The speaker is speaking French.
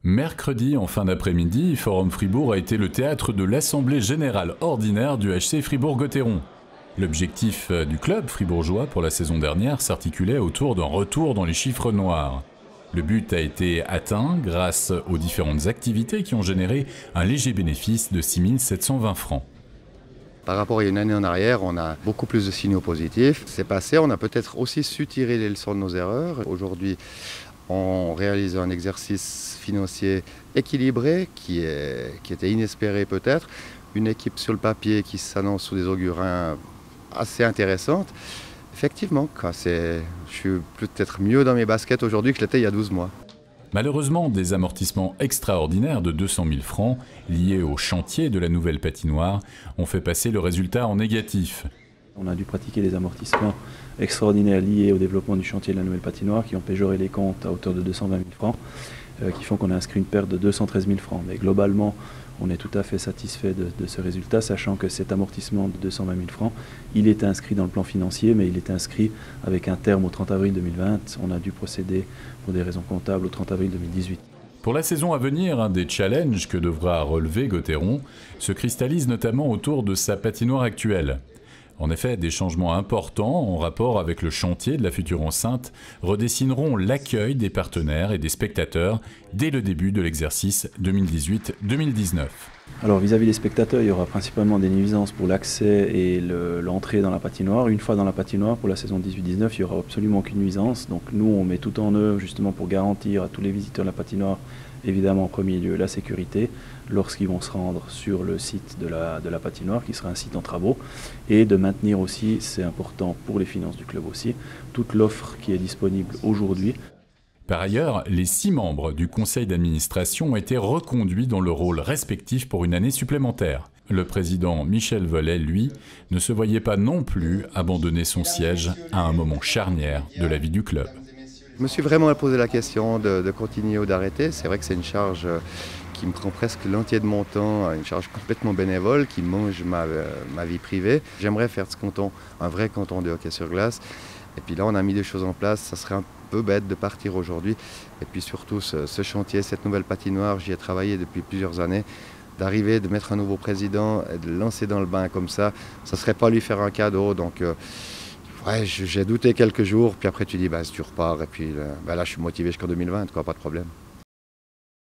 Mercredi, en fin d'après-midi, Forum Fribourg a été le théâtre de l'Assemblée Générale Ordinaire du HC Fribourg-Gotteron. L'objectif du club fribourgeois pour la saison dernière s'articulait autour d'un retour dans les chiffres noirs. Le but a été atteint grâce aux différentes activités qui ont généré un léger bénéfice de 6 720 francs. Par rapport à une année en arrière, on a beaucoup plus de signaux positifs. C'est passé, on a peut-être aussi su tirer les leçons de nos erreurs. Aujourd'hui, on réalise un exercice financier équilibré qui était inespéré peut-être. Une équipe sur le papier qui s'annonce sous des augurins assez intéressantes. Effectivement, je suis peut-être mieux dans mes baskets aujourd'hui que je l'étais il y a 12 mois. Malheureusement, des amortissements extraordinaires de 200 000 francs liés au chantier de la nouvelle patinoire ont fait passer le résultat en négatif. On a dû pratiquer des amortissements extraordinaires liés au développement du chantier de la nouvelle patinoire qui ont péjoré les comptes à hauteur de 220 000 francs, qui font qu'on a inscrit une perte de 213 000 francs. Mais globalement, on est tout à fait satisfait de ce résultat, sachant que cet amortissement de 220 000 francs, il est inscrit dans le plan financier, mais il est inscrit avec un terme au 30 avril 2020. On a dû procéder, pour des raisons comptables, au 30 avril 2018. Pour la saison à venir, un des challenges que devra relever Gotteron se cristallise notamment autour de sa patinoire actuelle. En effet, des changements importants en rapport avec le chantier de la future enceinte redessineront l'accueil des partenaires et des spectateurs dès le début de l'exercice 2018-2019. Alors vis-à-vis des spectateurs, il y aura principalement des nuisances pour l'accès et l'entrée dans la patinoire. Une fois dans la patinoire, pour la saison 18-19, il n'y aura absolument aucune nuisance. Donc nous, on met tout en œuvre justement pour garantir à tous les visiteurs de la patinoire, évidemment en premier lieu, la sécurité lorsqu'ils vont se rendre sur le site de la patinoire, qui sera un site en travaux, et de maintenir aussi, c'est important pour les finances du club aussi, toute l'offre qui est disponible aujourd'hui. Par ailleurs, les 6 membres du conseil d'administration ont été reconduits dans leur rôle respectif pour une année supplémentaire. Le président Michel Vollet, lui, ne se voyait pas non plus abandonner son siège à un moment charnière de la vie du club. Je me suis vraiment posé la question de continuer ou d'arrêter. C'est vrai que c'est une charge qui me prend presque l'entier de mon temps, une charge complètement bénévole qui mange ma vie privée. J'aimerais faire de ce canton un vrai canton de hockey sur glace. Et puis là, on a mis des choses en place. Ça serait un peu bête de partir aujourd'hui. Et puis surtout, ce chantier, cette nouvelle patinoire, j'y ai travaillé depuis plusieurs années. D'arriver, de mettre un nouveau président et de le lancer dans le bain comme ça ne serait pas lui faire un cadeau. Donc, ouais, j'ai douté quelques jours. Puis après, tu dis, tu repars. Et puis là, je suis motivé jusqu'en 2020, pas de problème.